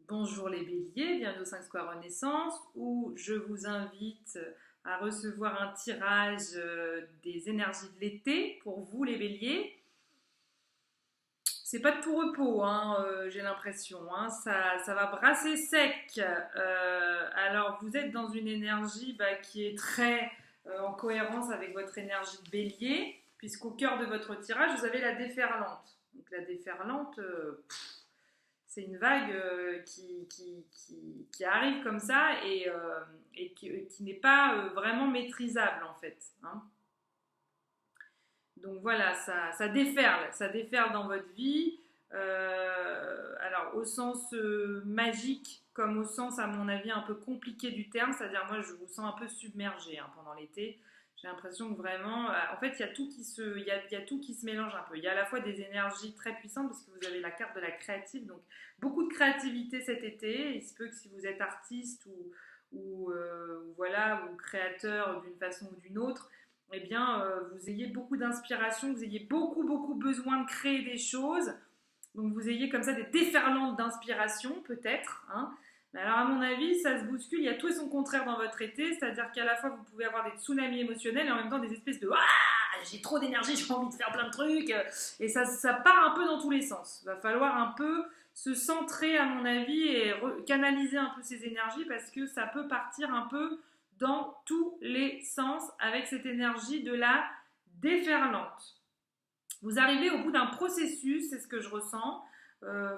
Bonjour les béliers, bienvenue au 5 Square Renaissance où je vous invite à recevoir un tirage des énergies de l'été pour vous les béliers. C'est pas de tout repos, hein, j'ai l'impression, hein, ça va brasser sec. Alors vous êtes dans une énergie qui est très en cohérence avec votre énergie de bélier, puisqu'au cœur de votre tirage vous avez la déferlante. Donc la déferlante, c'est une vague qui arrive comme ça et qui n'est pas vraiment maîtrisable en fait, hein. Donc voilà, ça déferle dans votre vie. Alors au sens magique comme au sens à mon avis un peu compliqué du terme, c'est-à-dire moi je vous sens un peu submergé, hein, pendant l'été. J'ai l'impression que vraiment, en fait, il y a tout il y a tout qui se mélange un peu. Il y a à la fois des énergies très puissantes parce que vous avez la carte de la créative, donc beaucoup de créativité cet été. Il se peut que si vous êtes artiste voilà, ou créateur d'une façon ou d'une autre, eh bien, vous ayez beaucoup d'inspiration, vous ayez beaucoup besoin de créer des choses. Donc vous ayez comme ça des déferlantes d'inspiration peut-être, hein. Alors à mon avis, ça se bouscule, il y a tout et son contraire dans votre été, c'est-à-dire qu'à la fois vous pouvez avoir des tsunamis émotionnels et en même temps des espèces de ah, j'ai trop d'énergie, j'ai envie de faire plein de trucs, et ça part un peu dans tous les sens. Il va falloir un peu se centrer à mon avis et canaliser un peu ces énergies parce que ça peut partir un peu dans tous les sens avec cette énergie de la déferlante. Vous arrivez au bout d'un processus, c'est ce que je ressens.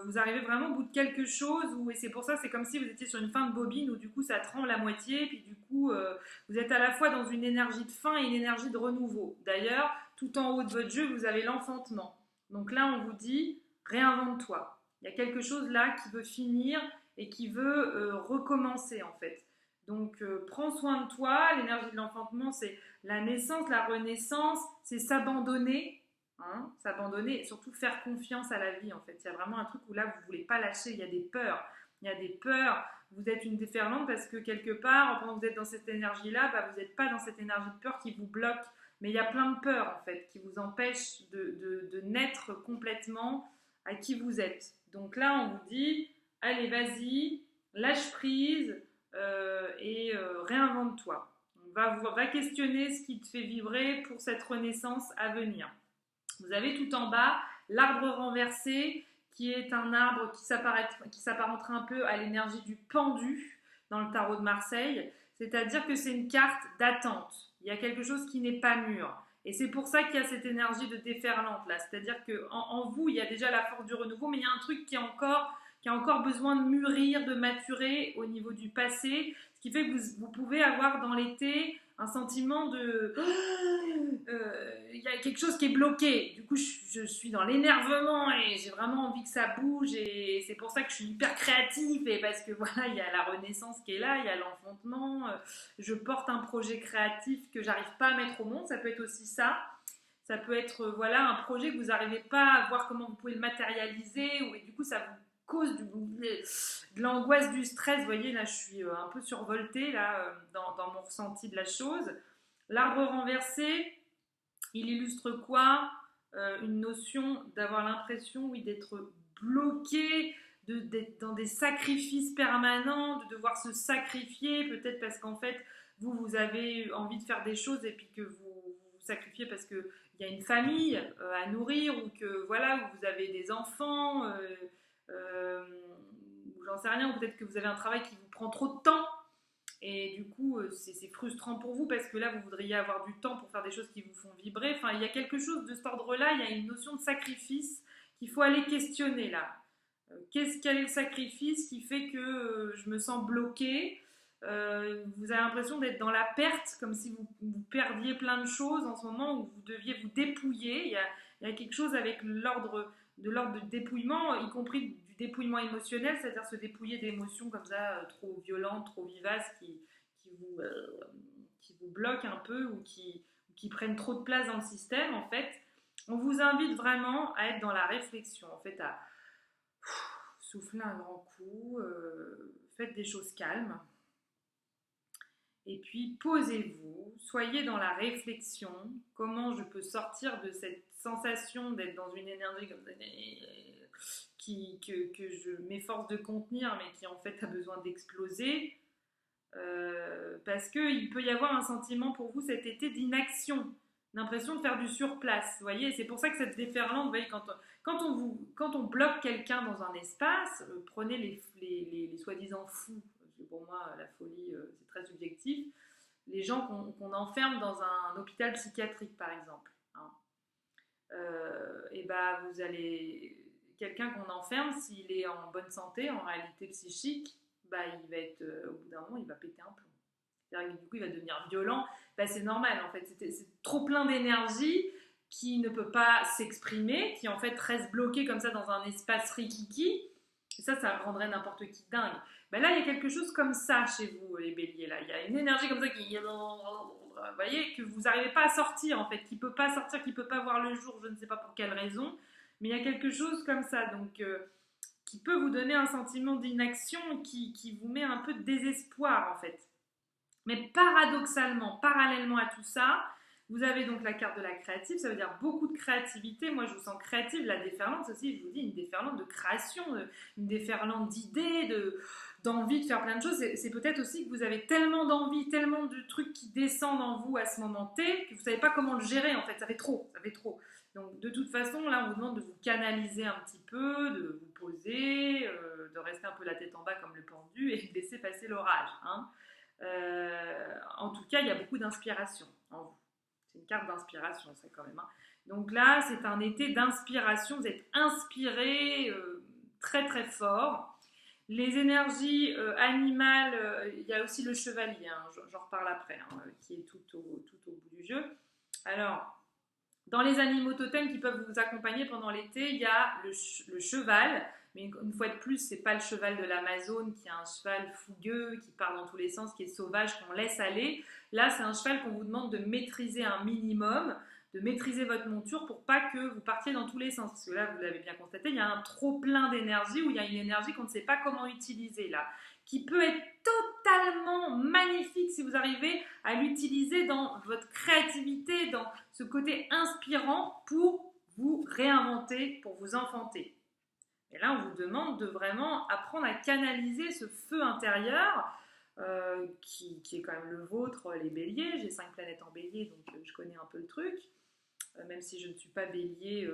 Vous arrivez vraiment au bout de quelque chose et c'est pour ça, c'est comme si vous étiez sur une fin de bobine où du coup ça tremble à moitié, puis du coup vous êtes à la fois dans une énergie de fin et une énergie de renouveau. D'ailleurs, tout en haut de votre jeu, vous avez l'enfantement. Donc là, on vous dit réinvente-toi. Il y a quelque chose là qui veut finir et qui veut recommencer en fait. Donc prends soin de toi. L'énergie de l'enfantement, c'est la naissance, la renaissance, c'est s'abandonner. Hein, s'abandonner et surtout faire confiance à la vie en fait. Il y a vraiment un truc où là vous ne voulez pas lâcher, il y a des peurs. Il y a des peurs, vous êtes une déferlante parce que quelque part, pendant que vous êtes dans cette énergie-là, vous n'êtes pas dans cette énergie de peur qui vous bloque. Mais il y a plein de peurs en fait qui vous empêchent de naître complètement à qui vous êtes. Donc là, on vous dit, allez vas-y, lâche prise réinvente-toi. Va questionner ce qui te fait vibrer pour cette renaissance à venir. Vous avez tout en bas l'arbre renversé, qui est un arbre qui s'apparenterait un peu à l'énergie du pendu dans le tarot de Marseille. C'est-à-dire que c'est une carte d'attente. Il y a quelque chose qui n'est pas mûr. Et c'est pour ça qu'il y a cette énergie de déferlante là. C'est-à-dire qu'en vous, il y a déjà la force du renouveau, mais il y a un truc qui a encore besoin de mûrir, de maturer au niveau du passé. Ce qui fait que vous pouvez avoir dans l'été un sentiment de il y a quelque chose qui est bloqué. Du coup, je suis dans l'énervement et j'ai vraiment envie que ça bouge. Et c'est pour ça que je suis hyper créative. Et parce que voilà, il y a la renaissance qui est là, il y a l'enfantement. Je porte un projet créatif que j'arrive pas à mettre au monde. Ça peut être aussi ça. Ça peut être voilà, un projet que vous n'arrivez pas à voir comment vous pouvez le matérialiser. Et du coup, ça vous cause de l'angoisse, du stress. Vous voyez, là, je suis un peu survoltée là, dans mon ressenti de la chose. L'arbre renversé, il illustre quoi? Une notion d'avoir l'impression, oui, d'être bloqué, d'être dans des sacrifices permanents, de devoir se sacrifier, peut-être parce qu'en fait, vous avez envie de faire des choses et puis que vous sacrifiez parce qu'il y a une famille à nourrir ou que voilà, ou vous avez des enfants, ou j'en sais rien, ou peut-être que vous avez un travail qui vous prend trop de temps. Et du coup, c'est frustrant pour vous parce que là, vous voudriez avoir du temps pour faire des choses qui vous font vibrer. Enfin, il y a quelque chose de cet ordre-là, il y a une notion de sacrifice qu'il faut aller questionner là. Quel est le sacrifice qui fait que je me sens bloquée? Vous avez l'impression d'être dans la perte, comme si vous perdiez plein de choses en ce moment où vous deviez vous dépouiller. Il y a quelque chose avec l'ordre de dépouillement, y compris du dépouillement émotionnel, c'est-à-dire se dépouiller d'émotions comme ça, trop violentes, trop vivaces, qui vous, euh, qui vous bloquent un peu ou qui prennent trop de place dans le système, en fait. On vous invite vraiment à être dans la réflexion, en fait, à souffler un grand coup, faites des choses calmes, et puis posez-vous, soyez dans la réflexion, comment je peux sortir de cette sensation d'être dans une énergie comme ça, que je m'efforce de contenir, mais qui en fait a besoin d'exploser. Parce qu'il peut y avoir un sentiment pour vous cet été d'inaction, l'impression de faire du surplace. Vous voyez, c'est pour ça que cette déferlante, vous voyez, quand on bloque quelqu'un dans un espace, prenez les soi-disant fous, parce que pour moi la folie c'est très subjectif, les gens qu'on enferme dans un hôpital psychiatrique par exemple. Hein. Et bah vous allez, quelqu'un qu'on enferme, s'il est en bonne santé, en réalité psychique, bah il va être, au bout d'un moment, il va péter un plomb. C'est-à-dire que du coup, il va devenir violent. Bah, c'est normal, en fait. C'est trop plein d'énergie qui ne peut pas s'exprimer, qui en fait reste bloqué comme ça dans un espace rikiki. Et ça rendrait n'importe qui dingue. Bah, là, il y a quelque chose comme ça chez vous, les béliers. Là. Il y a une énergie comme ça qui... Vous voyez, que vous n'arrivez pas à sortir, en fait, qui ne peut pas sortir, qui ne peut pas voir le jour, je ne sais pas pour quelle raison. Mais il y a quelque chose comme ça. Donc... qui peut vous donner un sentiment d'inaction qui vous met un peu de désespoir en fait. Mais paradoxalement, parallèlement à tout ça, vous avez donc la carte de la créative, ça veut dire beaucoup de créativité. Moi je vous sens créative, la déferlante, c'est aussi, je vous dis, une déferlante de création, une déferlante d'idées, d'envie de faire plein de choses. C'est peut-être aussi que vous avez tellement d'envie, tellement de trucs qui descendent en vous à ce moment T, que vous ne savez pas comment le gérer en fait, ça fait trop. Donc de toute façon, là, on vous demande de vous canaliser un petit peu, de vous poser, de rester un peu la tête en bas comme le pendu et de laisser passer l'orage. Hein. En tout cas, il y a beaucoup d'inspiration en vous. C'est une carte d'inspiration, ça quand même. Hein. Donc là, c'est un été d'inspiration. Vous êtes inspiré très très fort. Les énergies animales, il y a aussi le chevalier, hein, j'en reparle après, hein, qui est tout au bout du jeu. Alors... Dans les animaux totems qui peuvent vous accompagner pendant l'été, il y a le cheval, mais une fois de plus, c'est pas le cheval de l'Amazone qui est un cheval fougueux, qui part dans tous les sens, qui est sauvage, qu'on laisse aller. Là, c'est un cheval qu'on vous demande de maîtriser un minimum, de maîtriser votre monture pour pas que vous partiez dans tous les sens. Parce que là, vous l'avez bien constaté, il y a un trop plein d'énergie ou il y a une énergie qu'on ne sait pas comment utiliser là, qui peut être totalement magnifique si vous arrivez à l'utiliser dans votre créativité, dans ce côté inspirant pour vous réinventer, pour vous enfanter. Et là, on vous demande de vraiment apprendre à canaliser ce feu intérieur qui est quand même le vôtre, les béliers. J'ai 5 planètes en bélier, donc je connais un peu le truc. Même si je ne suis pas bélier,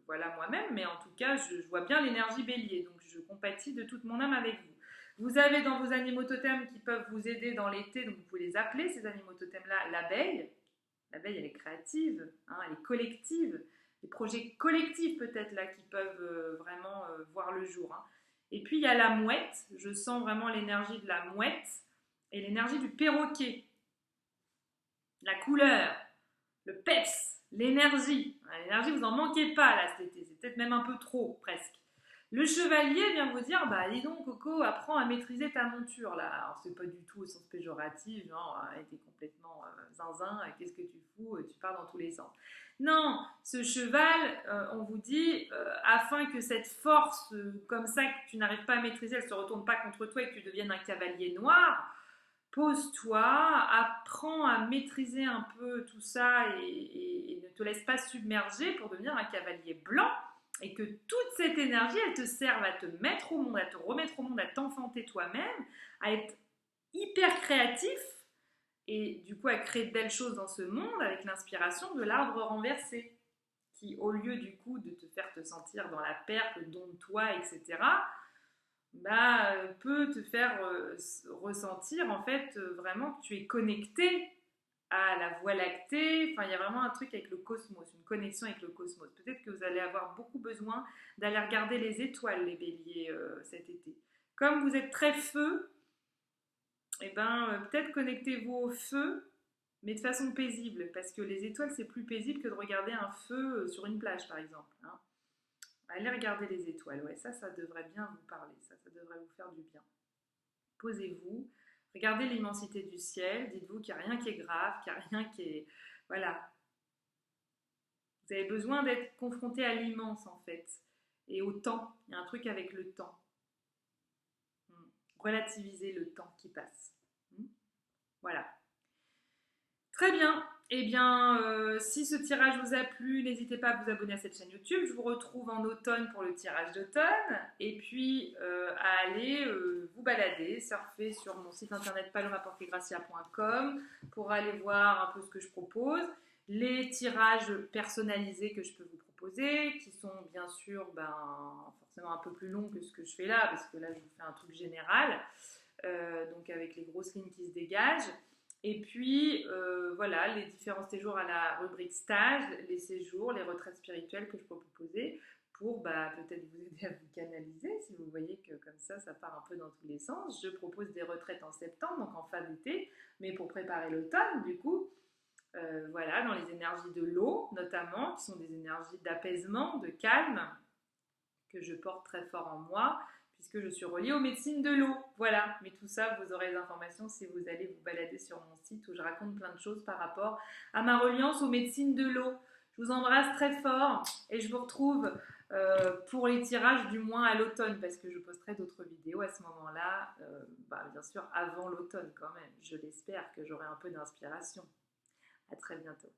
voilà moi-même, mais en tout cas, je vois bien l'énergie bélier, donc je compatis de toute mon âme avec vous. Vous avez dans vos animaux totems qui peuvent vous aider dans l'été, donc vous pouvez les appeler, ces animaux totems-là, l'abeille. L'abeille, elle est créative, hein, elle est collective. Des projets collectifs peut-être là qui peuvent vraiment voir le jour. Hein. Et puis il y a la mouette, je sens vraiment l'énergie de la mouette et l'énergie du perroquet. La couleur, le peps, l'énergie. L'énergie, vous n'en manquez pas là cet été, c'est peut-être même un peu trop presque. Le chevalier vient vous dire, bah dis donc Coco, apprends à maîtriser ta monture là. Alors c'est pas du tout au sens péjoratif, genre t'es complètement zinzin, qu'est-ce que tu fous, tu pars dans tous les sens. Non, ce cheval, on vous dit, afin que cette force comme ça que tu n'arrives pas à maîtriser, elle ne se retourne pas contre toi et que tu deviennes un cavalier noir, pose-toi, apprends à maîtriser un peu tout ça et ne te laisse pas submerger pour devenir un cavalier blanc. Et que toute cette énergie, elle te serve à te mettre au monde, à te remettre au monde, à t'enfanter toi-même, à être hyper créatif et du coup à créer de belles choses dans ce monde avec l'inspiration de l'arbre renversé qui, au lieu du coup de te faire te sentir dans la perte, le don de toi, etc., bah, peut te faire ressentir en fait vraiment que tu es connecté à la Voie lactée. Enfin, il y a vraiment un truc avec le cosmos, une connexion avec le cosmos. Peut-être que vous allez avoir beaucoup besoin d'aller regarder les étoiles, les béliers, cet été. Comme vous êtes très feu, eh ben, peut-être connectez-vous au feu, mais de façon paisible, parce que les étoiles, c'est plus paisible que de regarder un feu sur une plage, par exemple. Hein. Allez regarder les étoiles, ouais, ça devrait bien vous parler, ça devrait vous faire du bien. Posez-vous, regardez l'immensité du ciel, dites-vous qu'il n'y a rien qui est grave, qu'il n'y a rien qui est... Voilà. Vous avez besoin d'être confronté à l'immense, en fait, et au temps. Il y a un truc avec le temps. Relativiser le temps qui passe. Voilà. Très bien. eh bien, si ce tirage vous a plu, n'hésitez pas à vous abonner à cette chaîne YouTube. Je vous retrouve en automne pour le tirage d'automne. Et puis, à aller vous balader, surfer sur mon site internet palomaportegracia.com pour aller voir un peu ce que je propose. Les tirages personnalisés que je peux vous proposer, qui sont bien sûr forcément un peu plus longs que ce que je fais là, parce que là, je vous fais un truc général, donc avec les grosses lignes qui se dégagent. Et puis, voilà, les différents séjours à la rubrique stage, les séjours, les retraites spirituelles que je peux proposer pour peut-être vous aider à vous canaliser. Si vous voyez que comme ça part un peu dans tous les sens. Je propose des retraites en septembre, donc en fin d'été, mais pour préparer l'automne, du coup. Voilà, dans les énergies de l'eau, notamment, qui sont des énergies d'apaisement, de calme, que je porte très fort en moi, puisque je suis reliée aux médecines de l'eau. Voilà, mais tout ça, vous aurez les informations si vous allez vous balader sur mon site où je raconte plein de choses par rapport à ma reliance aux médecines de l'eau. Je vous embrasse très fort et je vous retrouve pour les tirages du moins à l'automne, parce que je posterai d'autres vidéos à ce moment-là, bien sûr avant l'automne quand même. Je l'espère que j'aurai un peu d'inspiration. À très bientôt.